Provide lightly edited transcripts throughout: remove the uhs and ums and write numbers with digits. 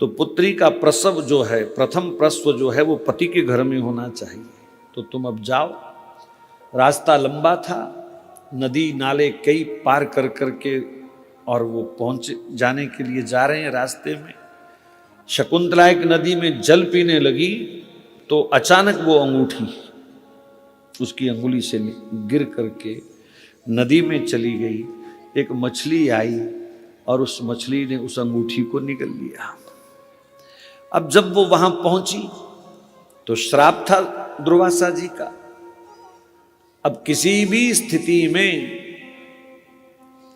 तो पुत्री का प्रसव जो है, प्रथम प्रसव जो है वो पति के घर में होना चाहिए। तो तुम अब जाओ। रास्ता लंबा था, नदी नाले कई पार कर करके और वो पहुंच जाने के लिए जा रहे हैं। रास्ते में शकुंतला एक नदी में जल पीने लगी तो अचानक वो अंगूठी उसकी अंगुली से गिर करके नदी में चली गई। एक मछली आई और उस मछली ने उस अंगूठी को निगल लिया। अब जब वो वहां पहुंची तो श्राप था दुर्वासा जी का। अब किसी भी स्थिति में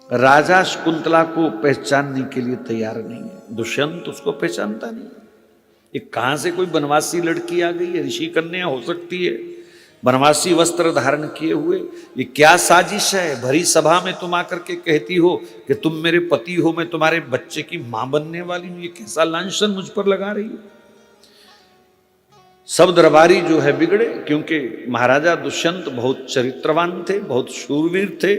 राजा शकुंतला को पहचानने के लिए तैयार नहीं है। दुष्यंत उसको पहचानता नहीं। ये कहां से कोई बनवासी लड़की आ गई है? ऋषि कन्या हो सकती है, बनवासी वस्त्र धारण किए हुए। ये क्या साजिश है? भरी सभा में तुम आकर के कहती हो कि तुम मेरे पति हो, मैं तुम्हारे बच्चे की मां बनने वाली हूं। ये कैसा लांछन मुझ पर लगा रही है? सब दरबारी जो है बिगड़े, क्योंकि महाराजा दुष्यंत बहुत चरित्रवान थे, बहुत शूरवीर थे,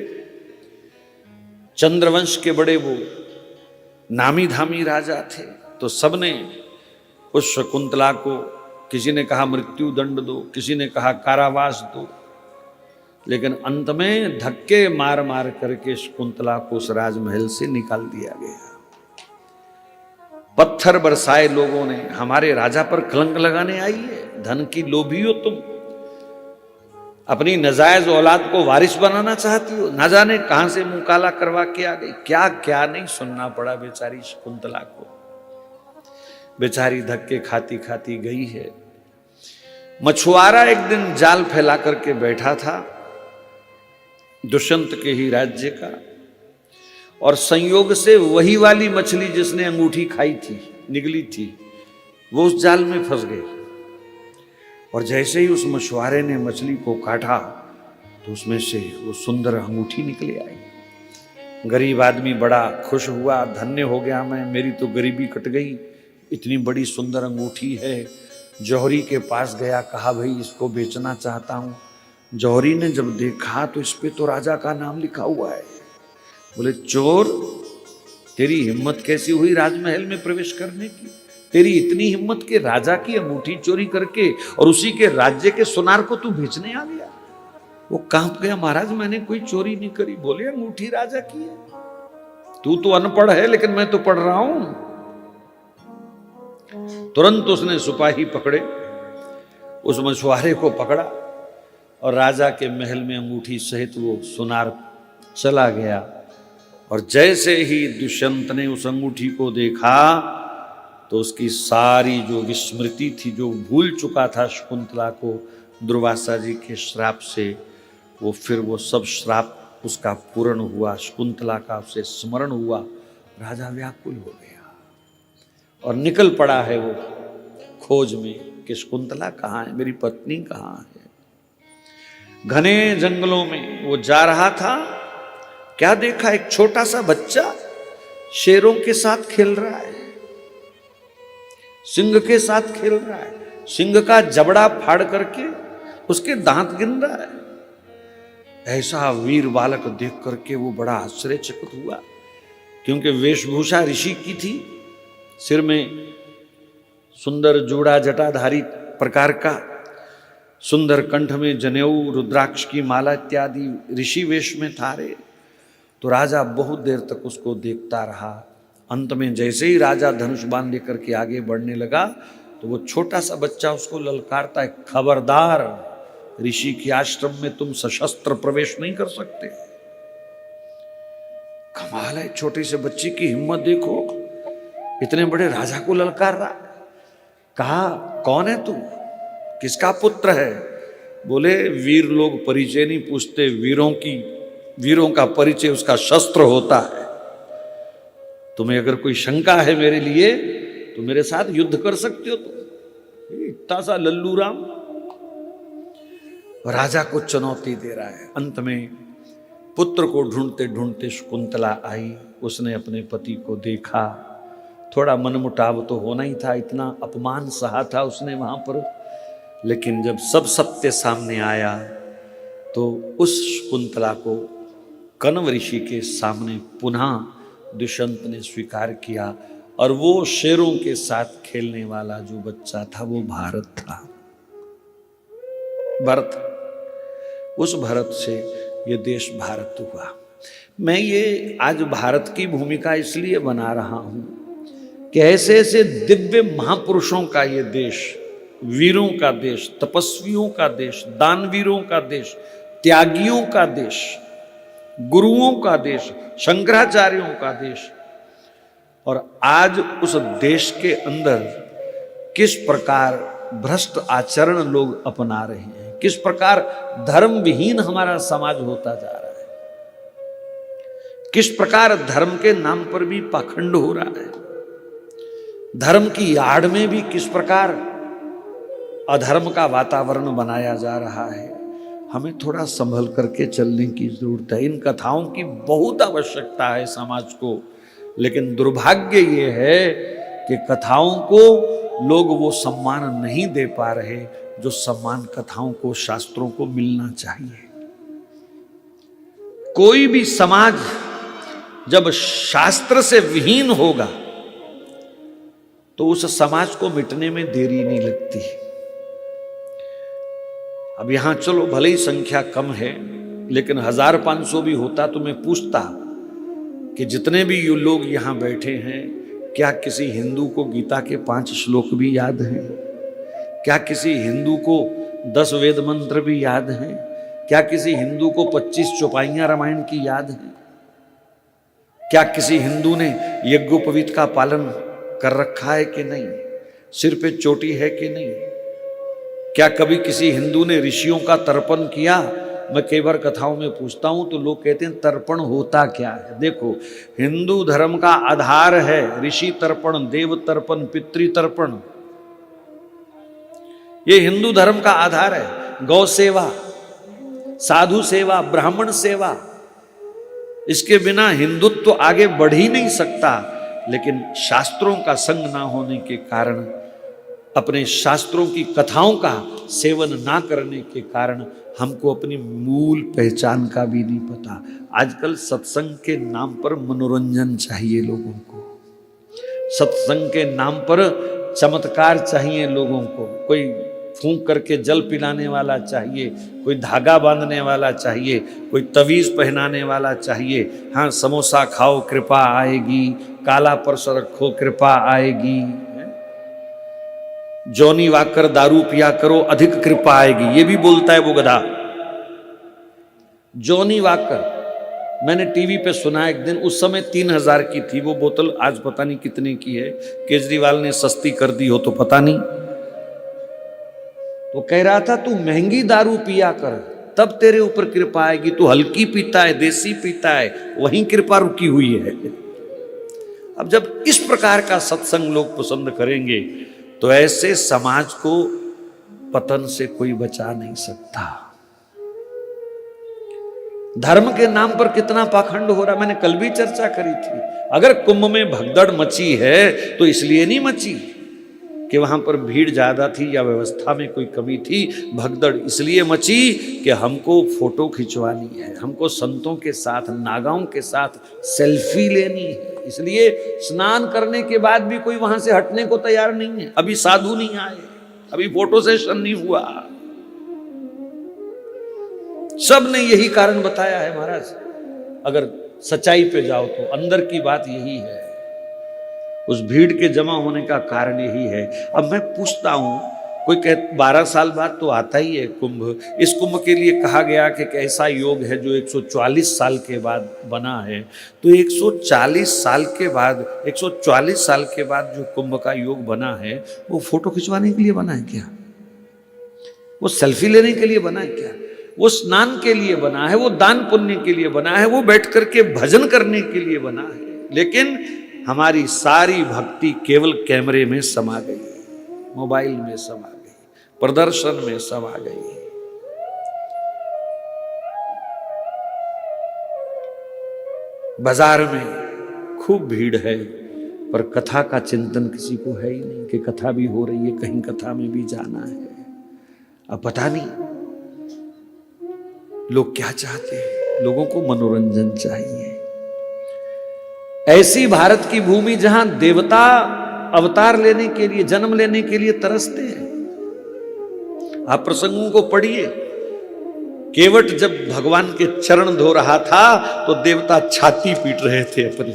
चंद्रवंश के बड़े वो नामी धामी राजा थे। तो सबने उस शकुंतला को, किसी ने कहा मृत्यु दंड दो, किसी ने कहा कारावास दो, लेकिन अंत में धक्के मार मार करके शकुंतला को उस राजमहल से निकाल दिया गया। पत्थर बरसाए लोगों ने। हमारे राजा पर कलंक लगाने आई है, धन की लोभी हो तुम, अपनी नजायज औलाद को वारिस बनाना चाहती हो। ना जाने कहां से मुंह काला करवा के आ गई। क्या क्या नहीं सुनना पड़ा बेचारी शकुंतला को। बेचारी धक्के खाती खाती गई है। मछुआरा एक दिन जाल फैला करके बैठा था दुष्यंत के ही राज्य का, और संयोग से वही वाली मछली जिसने अंगूठी खाई थी, निगली थी, वो उस जाल में फंस गई। और जैसे ही उस मछुआरे ने मछली को काटा तो उसमें से वो सुंदर अंगूठी निकले आई। गरीब आदमी बड़ा खुश हुआ, धन्य हो गया मैं, मेरी तो गरीबी कट गई, इतनी बड़ी सुंदर अंगूठी है। जौहरी के पास गया, कहा भाई इसको बेचना चाहता हूं। जौहरी ने जब देखा तो इस पे तो राजा का नाम लिखा हुआ है। बोले चोर, तेरी हिम्मत कैसी हुई राजमहल में प्रवेश करने की? तेरी इतनी हिम्मत के राजा की अंगूठी चोरी करके और उसी के राज्य के सुनार को तू बेचने आ गया? वो कांप गया, महाराज मैंने कोई चोरी नहीं करी। बोले अंगूठी राजा की है। तू तो अनपढ़ है लेकिन मैं तो पढ़ रहा हूं। तुरंत उसने सिपाही पकड़े, उस मछुआरे को पकड़ा और राजा के महल में अंगूठी सहित वो सुनार चला गया। और जैसे ही दुष्यंत ने उस अंगूठी को देखा तो उसकी सारी जो विस्मृति थी, जो भूल चुका था शकुंतला को दुर्वासा जी के श्राप से, वो फिर वो सब श्राप उसका पूर्ण हुआ। शकुंतला का उसे स्मरण हुआ। राजा व्याकुल हो गया और निकल पड़ा है वो खोज में कि शकुंतला कहाँ है, मेरी पत्नी कहाँ है। घने जंगलों में वो जा रहा था, क्या देखा? एक छोटा सा बच्चा शेरों के साथ खेल रहा है, सिंह के साथ खेल रहा है। सिंह का जबड़ा फाड़ करके उसके दांत गिन रहा है। ऐसा वीर बालक देख करके वो बड़ा आश्चर्यचकित हुआ, क्योंकि वेशभूषा ऋषि की थी, सिर में सुंदर जूड़ा जटाधारी प्रकार का, सुंदर कंठ में जनेऊ, रुद्राक्ष की माला इत्यादि ऋषि वेश में था रे। तो राजा बहुत देर तक उसको देखता रहा। अंत में जैसे ही राजा धनुष बाण लेकर के आगे बढ़ने लगा तो वो छोटा सा बच्चा उसको ललकारता है, खबरदार, ऋषि के आश्रम में तुम सशस्त्र प्रवेश नहीं कर सकते। कमाल है, छोटे से बच्चे की हिम्मत देखो, इतने बड़े राजा को ललकार रहा। कहा कौन है तू, किसका पुत्र है? बोले वीर लोग परिचय नहीं पूछते, वीरों का परिचय उसका शस्त्र होता है। तुम्हें अगर कोई शंका है मेरे लिए तो मेरे साथ युद्ध कर सकते हो। तुम इतना सा लल्लू राम राजा को चुनौती दे रहा है। अंत में पुत्र को ढूंढते ढूंढते शकुंतला आई। उसने अपने पति को देखा, थोड़ा मनमुटाव तो होना ही था, इतना अपमान सहा था उसने वहां पर। लेकिन जब सब सत्य सामने आया तो उस शकुंतला को कण्व ऋषि के सामने पुनः दुष्यंत ने स्वीकार किया और वो शेरों के साथ खेलने वाला जो बच्चा था वो भारत था। भरत, उस भरत से ये देश भारत हुआ। मैं ये आज भारत की भूमिका इसलिए बना रहा हूं कि ऐसे ऐसे दिव्य महापुरुषों का ये देश, वीरों का देश, तपस्वियों का देश, दानवीरों का देश, त्यागियों का देश, गुरुओं का देश, शंकराचार्यों का देश, और आज उस देश के अंदर किस प्रकार भ्रष्ट आचरण लोग अपना रहे हैं, किस प्रकार धर्म विहीन हमारा समाज होता जा रहा है, किस प्रकार धर्म के नाम पर भी पाखंड हो रहा है, धर्म की आड़ में भी किस प्रकार अधर्म का वातावरण बनाया जा रहा है। हमें थोड़ा संभल करके चलने की जरूरत है। इन कथाओं की बहुत आवश्यकता है समाज को, लेकिन दुर्भाग्य ये है कि कथाओं को लोग वो सम्मान नहीं दे पा रहे जो सम्मान कथाओं को, शास्त्रों को मिलना चाहिए। कोई भी समाज जब शास्त्र से विहीन होगा तो उस समाज को मिटने में देरी नहीं लगती। अब यहां चलो भले ही संख्या कम है, लेकिन 1500 भी होता तो मैं पूछता कि जितने भी ये लोग यहां बैठे हैं, क्या किसी हिंदू को गीता के 5 श्लोक भी याद हैं? क्या किसी हिंदू को 10 वेद मंत्र भी याद हैं? क्या किसी हिंदू को 25 चौपाइयां रामायण की याद हैं? क्या किसी हिंदू ने यज्ञोपवीत का पालन कर रखा है कि नहीं? सिर पे चोटी है कि नहीं? क्या कभी किसी हिंदू ने ऋषियों का तर्पण किया? मैं कई बार कथाओं में पूछता हूं तो लोग कहते हैं तर्पण होता क्या है। देखो, हिंदू धर्म का आधार है ऋषि तर्पण, देव तर्पण, पितृ तर्पण। ये हिंदू धर्म का आधार है। गौ सेवा, साधु सेवा, ब्राह्मण सेवा, इसके बिना हिंदुत्व तो आगे बढ़ ही नहीं सकता। लेकिन शास्त्रों का संग ना होने के कारण, अपने शास्त्रों की कथाओं का सेवन ना करने के कारण हमको अपनी मूल पहचान का भी नहीं पता। आजकल सत्संग के नाम पर मनोरंजन चाहिए लोगों को, सत्संग के नाम पर चमत्कार चाहिए लोगों को। कोई फूंक करके जल पिलाने वाला चाहिए, कोई धागा बांधने वाला चाहिए, कोई तवीज पहनाने वाला चाहिए। हाँ, समोसा खाओ कृपा आएगी, काला पर्स रखो कृपा आएगी, जॉनी वाकर दारू पिया करो अधिक कृपा आएगी, ये भी बोलता है वो गधा। जॉनी वाकर मैंने टीवी पे सुना एक दिन, उस समय 3000 की थी वो बोतल, आज पता नहीं कितने की है। केजरीवाल ने सस्ती कर दी हो तो पता नहीं। तो कह रहा था तू महंगी दारू पिया कर तब तेरे ऊपर कृपा आएगी, तू हल्की पीता है, देसी पीता है, वहीं कृपा रुकी हुई है। अब जब इस प्रकार का सत्संग लोग पसंद करेंगे तो ऐसे समाज को पतन से कोई बचा नहीं सकता। धर्म के नाम पर कितना पाखंड हो रहा, मैंने कल भी चर्चा करी थी। अगर कुंभ में भगदड़ मची है तो इसलिए नहीं मची कि वहां पर भीड़ ज्यादा थी या व्यवस्था में कोई कमी थी। भगदड़ इसलिए मची कि हमको फोटो खिंचवानी है, हमको संतों के साथ, नागाओं के साथ सेल्फी लेनी है। इसलिए स्नान करने के बाद भी कोई वहां से हटने को तैयार नहीं है। अभी साधु नहीं आए, अभी फोटो सेशन नहीं हुआ। सब ने यही कारण बताया है महाराज। अगर सच्चाई पे जाओ तो अंदर की बात यही है, उस भीड़ के जमा होने का कारण यही है। अब मैं पूछता हूं, कोई कहता 12 साल बाद तो आता ही है कुंभ। इस कुंभ के लिए कहा गया कि ऐसा योग है जो 144 साल के बाद बना है। तो 140 साल के बाद, 144 साल के बाद जो कुंभ का योग बना है वो फोटो खिंचवाने के लिए बना है क्या? वो सेल्फी लेने के लिए बना है क्या? वो स्नान के लिए बना है, वो दान पुण्य के लिए बना है, वो बैठ करके भजन करने के लिए बना है। लेकिन हमारी सारी भक्ति केवल कैमरे में समा गई, मोबाइल में समा गई, प्रदर्शन में समा गई। बाजार में खूब भीड़ है पर कथा का चिंतन किसी को है ही नहीं कि कथा भी हो रही है, कहीं कथा में भी जाना है। अब पता नहीं लोग क्या चाहते हैं। लोगों को मनोरंजन चाहिए। ऐसी भारत की भूमि जहां देवता अवतार लेने के लिए, जन्म लेने के लिए तरसते हैं। आप प्रसंगों को पढ़िए। केवट जब भगवान के चरण धो रहा था तो देवता छाती पीट रहे थे अपनी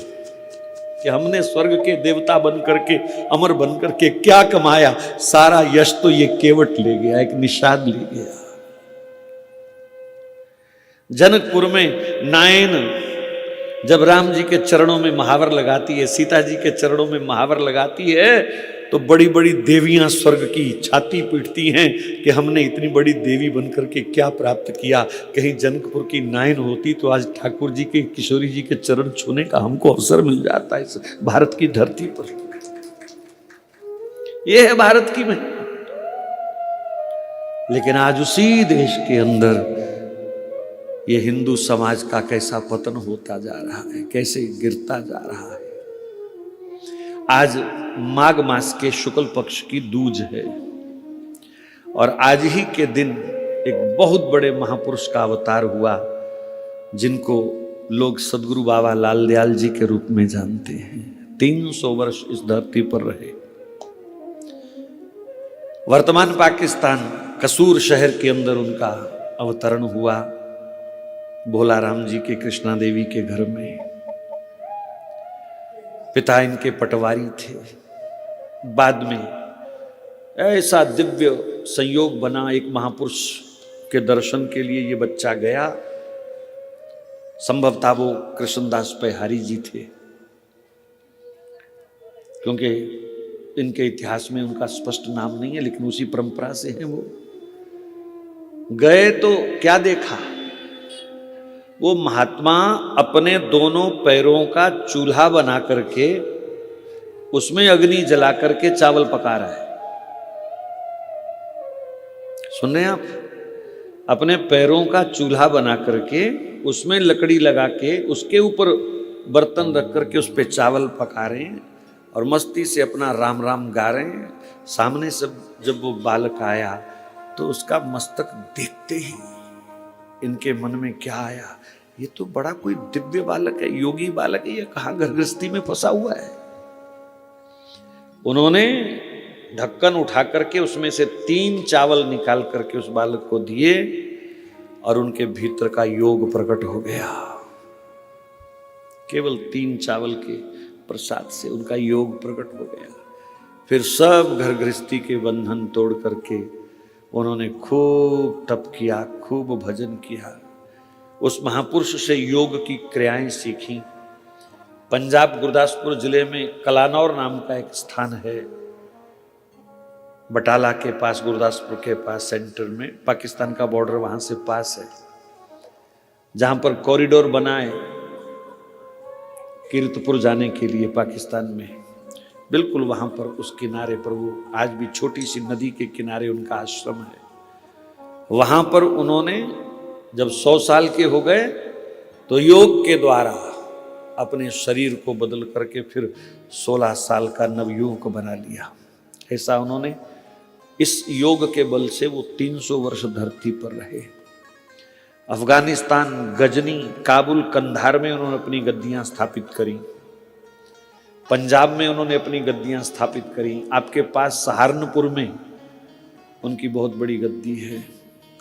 कि हमने स्वर्ग के देवता बन करके, अमर बन करके क्या कमाया, सारा यश तो ये केवट ले गया, एक निषाद ले गया। जनकपुर में नायन जब राम जी के चरणों में महावर लगाती है, सीता जी के चरणों में महावर लगाती है, तो बड़ी बड़ी देवियां स्वर्ग की छाती पीटती हैं कि हमने इतनी बड़ी देवी बनकर के क्या प्राप्त किया। कहीं जनकपुर की नायन होती तो आज ठाकुर जी के, किशोरी जी के चरण छूने का हमको अवसर मिल जाता है इस भारत की धरती पर। यह है भारत की मेहनत। लेकिन आज उसी देश के अंदर ये हिंदू समाज का कैसा पतन होता जा रहा है, कैसे गिरता जा रहा है। आज माघ मास के शुक्ल पक्ष की दूज है और आज ही के दिन एक बहुत बड़े महापुरुष का अवतार हुआ, जिनको लोग सदगुरु बाबा लाल दयाल जी के रूप में जानते हैं। 300 वर्ष इस धरती पर रहे। वर्तमान पाकिस्तान कसूर शहर के अंदर उनका अवतरण हुआ, भोला राम जी के, कृष्णा देवी के घर में। पिता इनके पटवारी थे। बाद में ऐसा दिव्य संयोग बना, एक महापुरुष के दर्शन के लिए ये बच्चा गया। संभवतः वो कृष्णदास पैहारी जी थे, क्योंकि इनके इतिहास में उनका स्पष्ट नाम नहीं है, लेकिन उसी परंपरा से हैं वो। गए तो क्या देखा, वो महात्मा अपने दोनों पैरों का चूल्हा बना करके उसमें अग्नि जला करके चावल पका रहा है। सुन रहे हैं आप? अपने पैरों का चूल्हा बना करके उसमें लकड़ी लगा के उसके ऊपर बर्तन रख करके उस पर चावल पका रहे हैं और मस्ती से अपना राम राम गा रहे हैं। सामने से जब वो बालक आया तो उसका मस्तक देखते ही इनके मन में क्या आया, ये तो बड़ा कोई दिव्य बालक है, योगी बालक है, ये कहाँ घर गृहस्थी में फंसा हुआ है। उन्होंने ढक्कन उठा करके उसमें से 3 चावल निकाल करके उस बालक को दिए और उनके भीतर का योग प्रकट हो गया। केवल 3 चावल के प्रसाद से उनका योग प्रकट हो गया। फिर सब घर गृहस्थी के बंधन तोड़ करके उन्होंने खूब तप किया, खूब भजन किया। उस महापुरुष से योग की क्रियाएं सीखी। पंजाब गुरदासपुर जिले में कलानौर नाम का एक स्थान है, बटाला के पास, गुरदासपुर के पास सेंटर में, पाकिस्तान का बॉर्डर वहां से पास है, जहां पर कॉरिडोर बना है कीर्तपुर जाने के लिए पाकिस्तान में। बिल्कुल वहां पर उस किनारे पर वो आज भी छोटी सी नदी के किनारे उनका आश्रम है। वहां पर उन्होंने जब 100 साल के हो गए तो योग के द्वारा अपने शरीर को बदल करके फिर 16 साल का नवयुवक बना लिया। ऐसा उन्होंने, इस योग के बल से वो 300 वर्ष धरती पर रहे। अफगानिस्तान, गजनी, काबुल, कंधार में उन्होंने अपनी गद्दियां स्थापित करी। पंजाब में उन्होंने अपनी गद्दियां स्थापित करी। आपके पास सहारनपुर में उनकी बहुत बड़ी गद्दी है।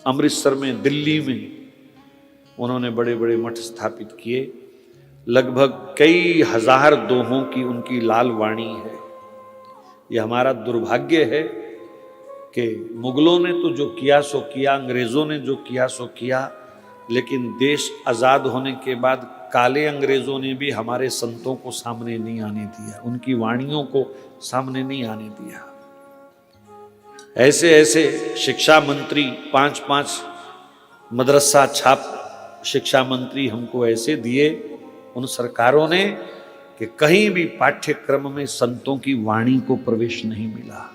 अमृतसर में, दिल्ली में उन्होंने बड़े बड़े मठ स्थापित किए। लगभग कई हजार दोहों की उनकी लाल वाणी है। यह हमारा दुर्भाग्य है कि मुगलों ने तो जो किया सो किया, अंग्रेजों ने जो किया सो किया, लेकिन देश आज़ाद होने के बाद काले अंग्रेजों ने भी हमारे संतों को सामने नहीं आने दिया, उनकी वाणियों को सामने नहीं आने दिया। ऐसे ऐसे शिक्षा मंत्री, 5-5 मदरसा छाप शिक्षा मंत्री हमको ऐसे दिए उन सरकारों ने कि कहीं भी पाठ्यक्रम में संतों की वाणी को प्रवेश नहीं मिला।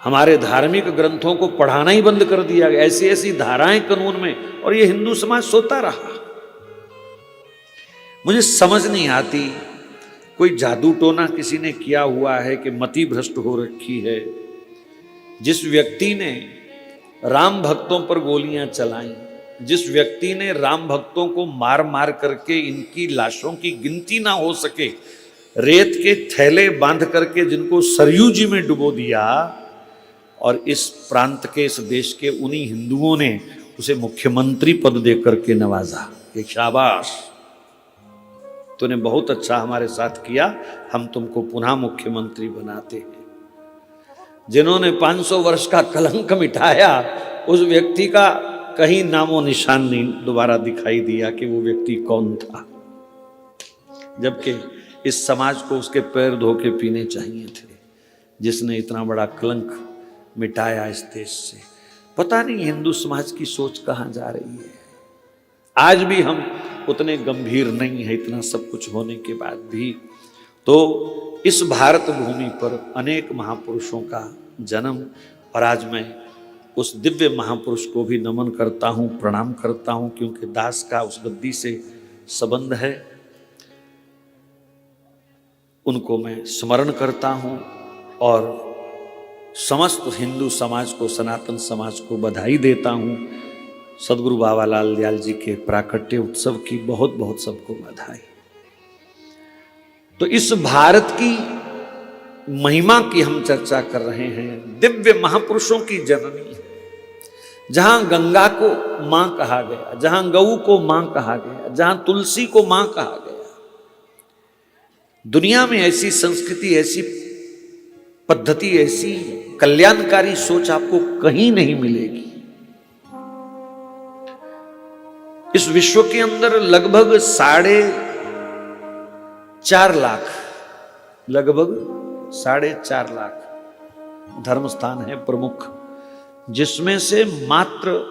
हमारे धार्मिक ग्रंथों को पढ़ाना ही बंद कर दिया गया। ऐसी ऐसी धाराएं कानून में, और ये हिंदू समाज सोता रहा। मुझे समझ नहीं आती, कोई जादू टोना किसी ने किया हुआ है कि मति भ्रष्ट हो रखी है। जिस व्यक्ति ने राम भक्तों पर गोलियां चलाई, जिस व्यक्ति ने राम भक्तों को मार मार करके इनकी लाशों की गिनती ना हो सके रेत के थैले बांध करके जिनको सरयू जी में डुबो दिया, और इस प्रांत के, इस देश के उन्हीं हिंदुओं ने उसे मुख्यमंत्री पद दे करके नवाजा कि शाबाश, तूने बहुत अच्छा हमारे साथ किया, हम तुमको पुनः मुख्यमंत्री बनाते हैं। जिन्होंने 500 वर्ष का कलंक मिटाया, उस व्यक्ति का कहीं नामो निशान नहीं दोबारा दिखाई दिया कि वो व्यक्ति कौन था, जबकि इस समाज को उसके पैर धो के पीने चाहिए थे, जिसने इतना बड़ा कलंक मिटाया इस देश से। पता नहीं हिंदू समाज की सोच कहां जा रही है। आज भी हम उतने गंभीर नहीं है, इतना सब कुछ होने के बाद भी। तो इस भारत भूमि पर अनेक महापुरुषों का जन्म, और आज मैं उस दिव्य महापुरुष को भी नमन करता हूं, प्रणाम करता हूं, क्योंकि दास का उस गद्दी से संबंध है। उनको मैं स्मरण करता हूं और समस्त हिंदू समाज को, सनातन समाज को बधाई देता हूं। सदगुरु बाबा लाल दयाल जी के प्राकट्य उत्सव की बहुत बहुत सबको बधाई। तो इस भारत की महिमा की हम चर्चा कर रहे हैं, दिव्य महापुरुषों की जननी है, जहां गंगा को मां कहा गया, जहां गऊ को मां कहा गया, जहां तुलसी को मां कहा गया। दुनिया में ऐसी संस्कृति, ऐसी पद्धति, ऐसी कल्याणकारी सोच आपको कहीं नहीं मिलेगी। इस विश्व के अंदर लगभग 4.5 लाख, लगभग 4.5 लाख धर्म स्थान है प्रमुख, जिसमें से मात्र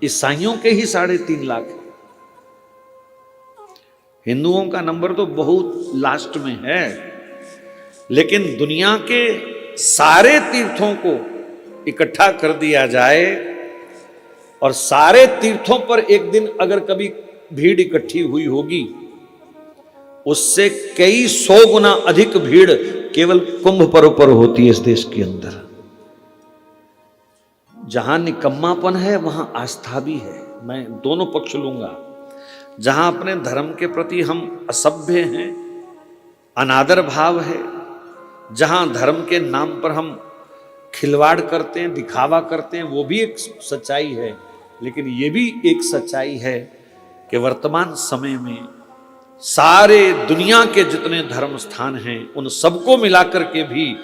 ईसाइयों के ही 3.5 लाख है। हिंदुओं का नंबर तो बहुत लास्ट में है, लेकिन दुनिया के सारे तीर्थों को इकट्ठा कर दिया जाए और सारे तीर्थों पर एक दिन अगर कभी भीड़ इकट्ठी हुई होगी, उससे कई 100 गुना अधिक भीड़ केवल कुंभ पर्व पर होती है इस देश के अंदर। जहां निकम्मापन है वहां आस्था भी है, मैं दोनों पक्ष लूंगा। जहां अपने धर्म के प्रति हम असभ्य हैं, अनादर भाव है, जहां धर्म के नाम पर हम खिलवाड़ करते हैं, दिखावा करते हैं, वो भी एक सच्चाई है। लेकिन ये भी एक सच्चाई है कि वर्तमान समय में सारे दुनिया के जितने धर्म स्थान हैं, उन सबको मिलाकर के भी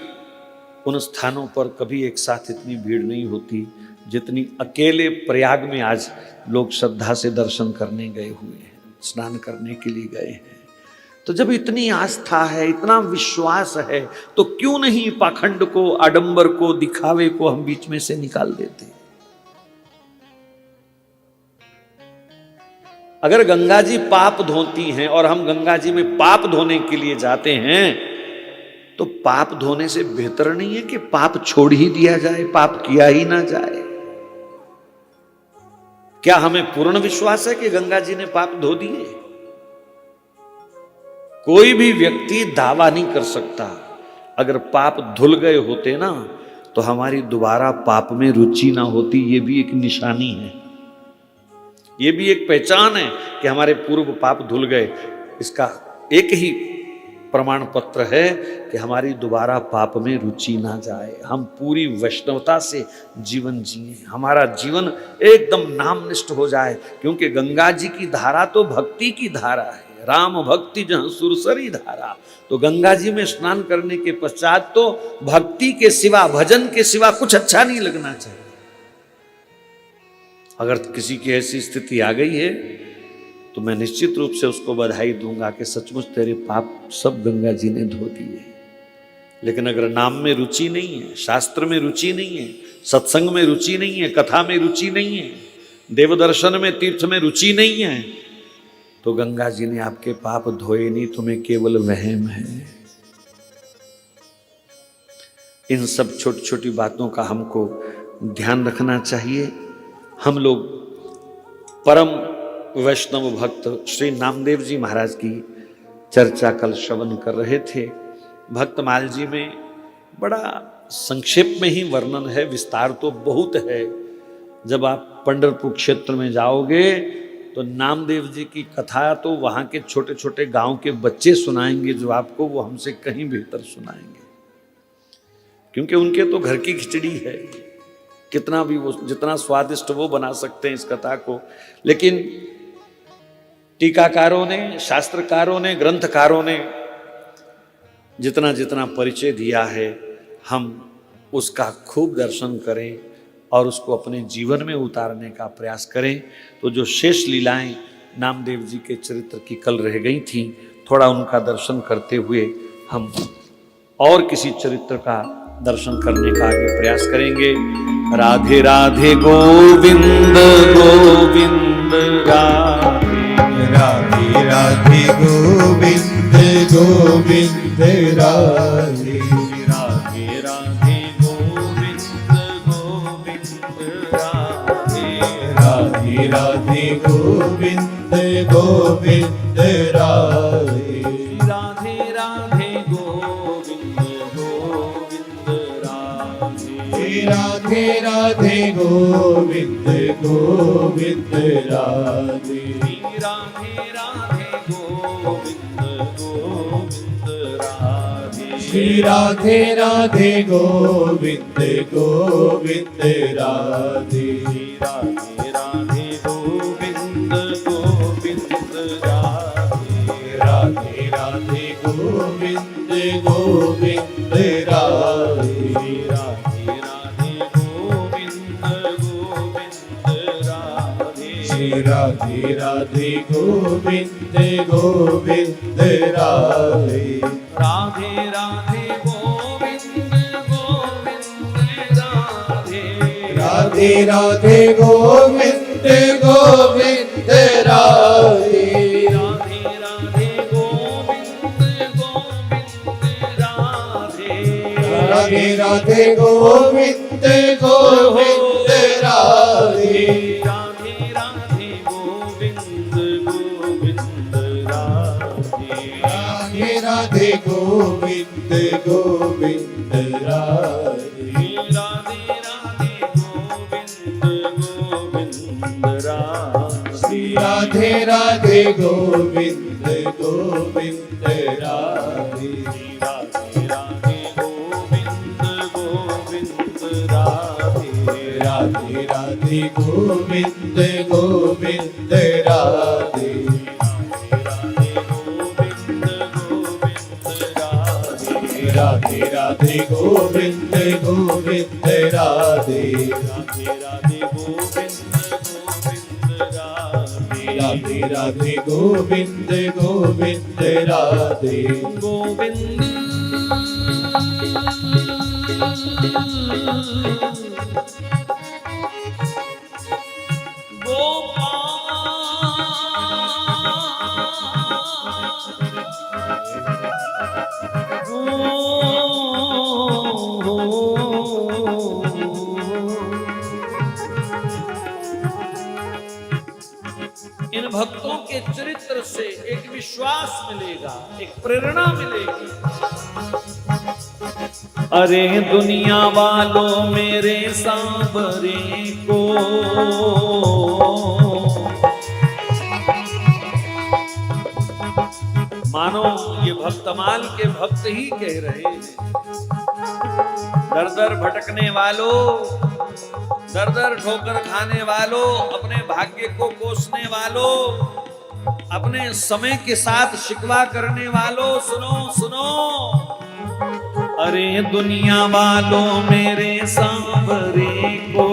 उन स्थानों पर कभी एक साथ इतनी भीड़ नहीं होती जितनी अकेले प्रयाग में आज लोग श्रद्धा से दर्शन करने गए हुए हैं, स्नान करने के लिए गए हैं। तो जब इतनी आस्था है, इतना विश्वास है, तो क्यों नहीं पाखंड को, आडंबर को, दिखावे को हम बीच में से निकाल देते। अगर गंगा जी पाप धोती हैं और हम गंगा जी में पाप धोने के लिए जाते हैं, तो पाप धोने से बेहतर नहीं है कि पाप छोड़ ही दिया जाए, पाप किया ही ना जाए। क्या हमें पूर्ण विश्वास है कि गंगा जी ने पाप धो दिए? कोई भी व्यक्ति दावा नहीं कर सकता। अगर पाप धुल गए होते ना, तो हमारी दोबारा पाप में रुचि ना होती। ये भी एक निशानी है, ये भी एक पहचान है कि हमारे पूर्व पाप धुल गए। इसका एक ही प्रमाण पत्र है कि हमारी दोबारा पाप में रुचि ना जाए, हम पूरी वैष्णवता से जीवन जिए, हमारा जीवन एकदम नामनिष्ठ हो जाए। क्योंकि गंगा जी की धारा तो भक्ति की धारा है, राम भक्ति जहां सुरसरी धारा। तो गंगा जी में स्नान करने के पश्चात तो भक्ति के सिवा, भजन के सिवा कुछ अच्छा नहीं लगना चाहिए। अगर किसी की ऐसी स्थिति आ गई है तो मैं निश्चित रूप से उसको बधाई दूंगा कि सचमुच तेरे पाप सब गंगा जी ने धो दिए। लेकिन अगर नाम में रुचि नहीं है, शास्त्र में रुचि नहीं है, सत्संग में रुचि नहीं है, कथा में रुचि नहीं है, देवदर्शन में, तीर्थ में रुचि नहीं है, तो गंगा जी ने आपके पाप धोए नहीं, तुम्हें केवल वहम है। इन सब छोटी छोटी बातों का हमको ध्यान रखना चाहिए। हम लोग परम वैष्णव भक्त श्री नामदेव जी महाराज की चर्चा कल श्रवण कर रहे थे। भक्तमाल जी में बड़ा संक्षेप में ही वर्णन है, विस्तार तो बहुत है, जब आप पंढरपुर क्षेत्र में जाओगे तो नामदेव जी की कथा तो वहाँ के छोटे छोटे गांव के बच्चे सुनाएंगे, जो आपको वो हमसे कहीं बेहतर सुनाएंगे, क्योंकि उनके तो घर की खिचड़ी है। कितना भी वो जितना स्वादिष्ट वो बना सकते हैं इस कथा को, लेकिन टीकाकारों ने, शास्त्रकारों ने, ग्रंथकारों ने जितना जितना परिचय दिया है, हम उसका खूब दर्शन करें और उसको अपने जीवन में उतारने का प्रयास करें। तो जो शेष लीलाएं नामदेव जी के चरित्र की कल रह गई थीं, थोड़ा उनका दर्शन करते हुए हम और किसी चरित्र का दर्शन करने का आगे प्रयास करेंगे। राधे राधे गोविंद गोविंद राधे, राधे राधे गोविंद गोविंद राधे, राधे राधे गोविंद गोविंद राधे, राधे राधे गोविंद गोविंद राधे, राधे राधे गोविंद गोविंद राधे, राधे राधे गोविंद गोविंद राधे, राधे राधे गोविंद गोविंद राधे, श्री राधे राधे गोविंद गोविंद राधे, राधे राधे गोविंद गोविंद राधे, राधे राधे गोविंद गोविंद राधे, राधे राधे गोविंद गोविंद राधे, श्री राधे राधे गोविंद गोविंद राधे, राधे राधे गोविंद गोविंद राधे, राधे राधे गोविंद गोविंद राधे, राधे राधे गोविंद गोविंद राधे, राधे राधे गोविंद गोविंद राधे, राधे राधे गोविंद गोविंद राधे, राधे राधे गोविंद गोविंद राधे, राधे राधे गोविंद गोविंद राधे, श्री राधे राधे गोविंद गोविंद राधे, राधे राधे गोविंद गोविंद राधे, राधे राधे गोविंद गोविंद राधे, राधे राधे गोविंद गोविंद राधे, राधे राधे गोविंद गोविंद राधे, इन भक्तों के चरित्र से एक विश्वास मिलेगा, एक प्रेरणा मिलेगी। अरे दुनिया वालों मेरे सांवरे को, मानो ये भक्तमाल के भक्त ही कह रहे हैं। दर दर भटकने वालों, दर दर ठोकर खाने वालों, अपने भाग्य को कोसने वालों, अपने समय के साथ शिकवा करने वालों, सुनो सुनो। अरे दुनिया वालों मेरे सांवरे को,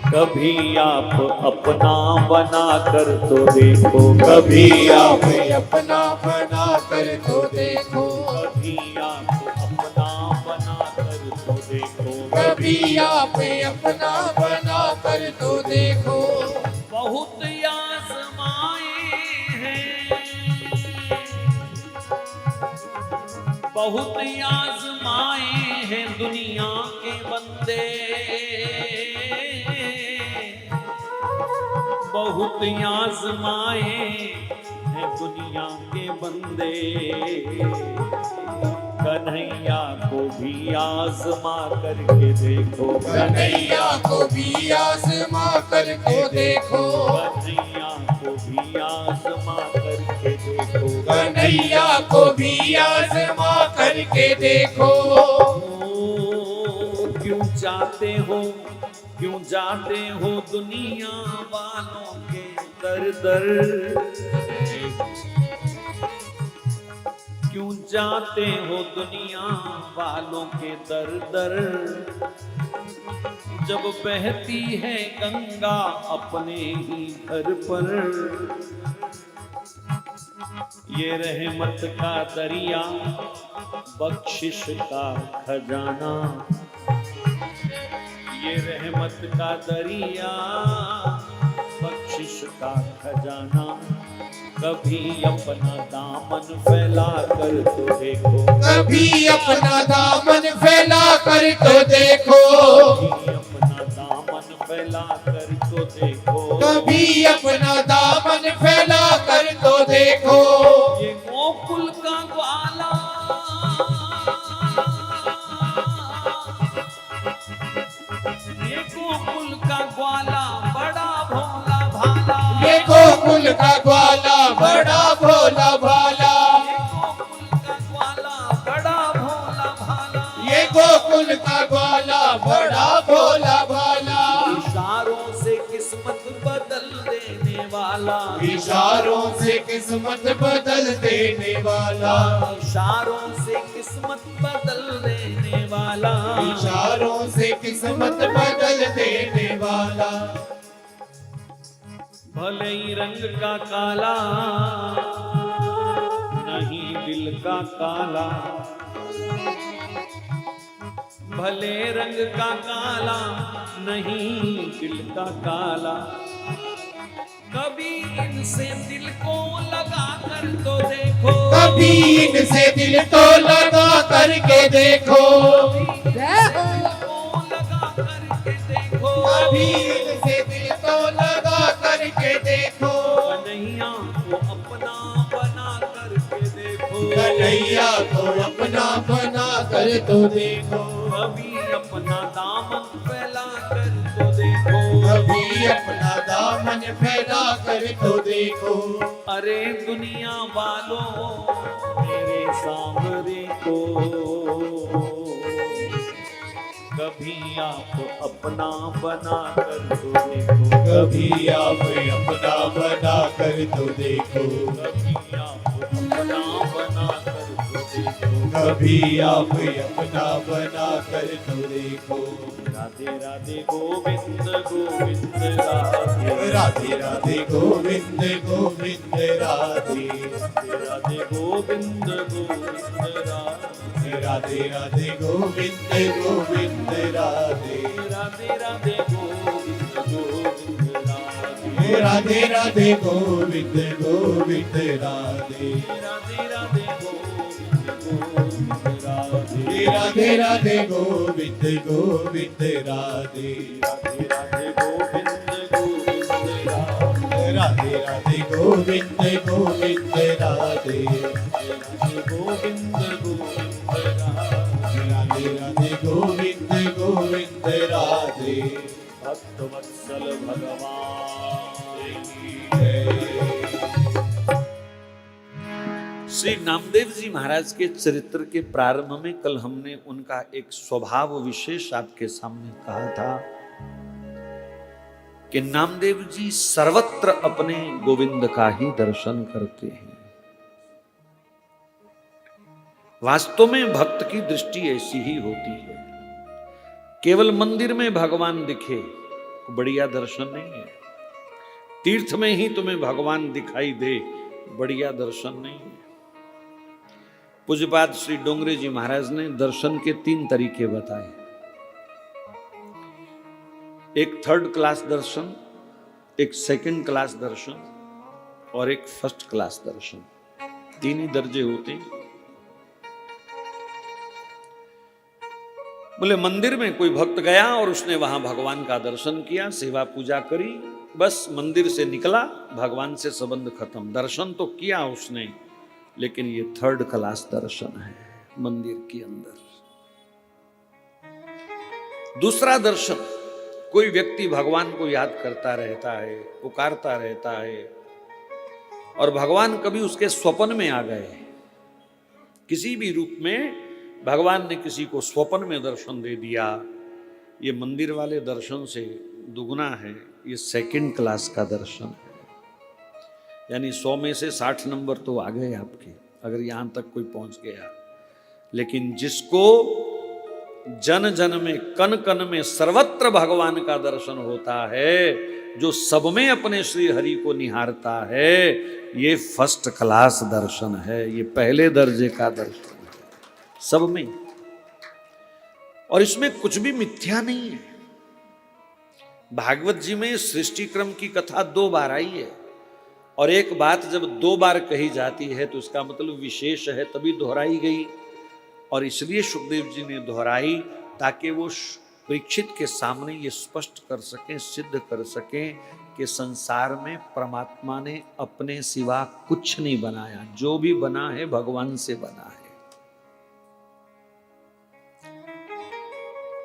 कभी आप अपना बना कर तो देखो, कभी आप अपना बना कर तो देखो, कभी आप अपना बना कर तो देखो, कभी आप अपना बना कर तो देखो, बहुत आजमाए हैं, बहुत आजमाए हैं दुनिया के बंदे, बहुत आजमाए हैं दुनिया के बंदे, कन्हैया को भी आजमा करके देखो, कन्हैया को भी आजमा करके देखो, कन्हैया को भी आजमा करके देखो, कन्हैया को भी आजमा करके देखो। क्यों जाते हो, क्यों जाते हो दुनिया वालों के दर दर, क्यों जाते हो दुनिया वालों के दर दर, जब बहती है गंगा अपने ही घर पर। ये रहमत का दरिया बख्शिश का खजाना, ये रहमत का दरिया बख्शिश का खजाना, कभी अपना दामन फैला कर तो देखो, कभी अपना दामन फैला कर तो देखो, कभी अपना दामन फैला कर तो देखो, कभी अपना दामन फैला कर तो देखो। ये गोकुल का ग्वाला, ये गोकुल का ग्वाला बड़ा भोला भाला, ये गोकुल का ग्वाला बड़ा भोला भाला, ये गोकुल का ग्वाला बड़ा भोला भाला, ये गोकुल का ग्वाला बड़ा भोला भाला, इशारों से किस्मत बदल देने वाला, इशारों से किस्मत बदल देने वाला, इशारों से किस्मत बदल देने वाला, इशारों से किस्मत बदल देने वाला। भले ही रंग का काला नहीं दिल का काला, भले रंग का काला नहीं दिल का काला, कभी इनसे दिल को लगा कर तो देखो, कभी इनसे दिल तो लगा करके देखो, कभी इनसे दिल तो लगा करके देखो, कन्हैया को अपना बना करके देखो, कन्हैया को अपना बना कर तो देखो, कभी अपना दामन फैला कर तो देखो, कभी अपना दामन फैला कर तो देखो। अरे दुनिया वालों मेरे सामने को कभी आप अपना बना कर तो देखो, कभी आप अपना बना कर तो देखो, कभी आप अपना बना कर तो देखो, कभी आप अपना बना कर तो देखो। राधे राधे गोविंद गोविंद राधे, राधे राधे गोविंद गोविंद राधे, राधे गोविंद गोविंद राधे, राधे राधे गोविंद गोविंद राधे, राधे राधे गोविंद गोविंद राधे, राधे राधे गोविंद गोविंद राधे, राधे राधे गोविंद गोविंद राधे, राधे राधे गोविंद गोविंद राधे, राधे राधे गोविंद गोविंद राधे, राधे राधे गोविंद गोविंद राधे, राधे गोविंद गोविंद राधे, राधे राधे गोविंद गोविंद राधे। भक्त वत्सल भगवान की जय। श्री नामदेव जी महाराज के चरित्र के प्रारंभ में कल हमने उनका एक स्वभाव विशेष आपके सामने कहा था कि नामदेव जी सर्वत्र अपने गोविंद का ही दर्शन करते हैं। वास्तव में भक्त की दृष्टि ऐसी ही होती है, केवल मंदिर में भगवान दिखे बढ़िया दर्शन नहीं है, तीर्थ में ही तुम्हें भगवान दिखाई दे बढ़िया दर्शन नहीं है। पूज्यपाद श्री डोंगरे जी महाराज ने दर्शन के 3 तरीके बताए, एक 3rd क्लास दर्शन, एक 2nd क्लास दर्शन और एक 1st क्लास दर्शन, 3 ही दर्जे होते हैं। बोले मंदिर में कोई भक्त गया और उसने वहां भगवान का दर्शन किया, सेवा पूजा करी, बस मंदिर से निकला, भगवान से संबंध खत्म। दर्शन तो किया उसने, लेकिन ये 3rd क्लास दर्शन है। मंदिर के अंदर। दूसरा दर्शन, कोई व्यक्ति भगवान को याद करता रहता है, पुकारता रहता है, और भगवान कभी उसके स्वप्न में आ गए, किसी भी रूप में भगवान ने किसी को स्वप्न में दर्शन दे दिया, ये मंदिर वाले दर्शन से दुगना है, ये सेकंड क्लास का दर्शन है। यानी 100 में से 60 नंबर तो आ गए आपके, अगर यहां तक कोई पहुंच गया। लेकिन जिसको जन जन में, कन कन में, सर्वत्र भगवान का दर्शन होता है, जो सब में अपने श्री हरि को निहारता है, ये फर्स्ट क्लास दर्शन है, ये पहले दर्जे का दर्शन है सब में। और इसमें कुछ भी मिथ्या नहीं है। भागवत जी में सृष्टि क्रम की कथा 2 बार आई है, और एक बात जब 2 बार कही जाती है तो इसका मतलब विशेष है, तभी दोहराई गई। और इसलिए सुखदेव जी ने दोहराई ताकि वो परीक्षित के सामने ये स्पष्ट कर सकें, सिद्ध कर सकें कि संसार में परमात्मा ने अपने सिवा कुछ नहीं बनाया, जो भी बना है भगवान से बना है।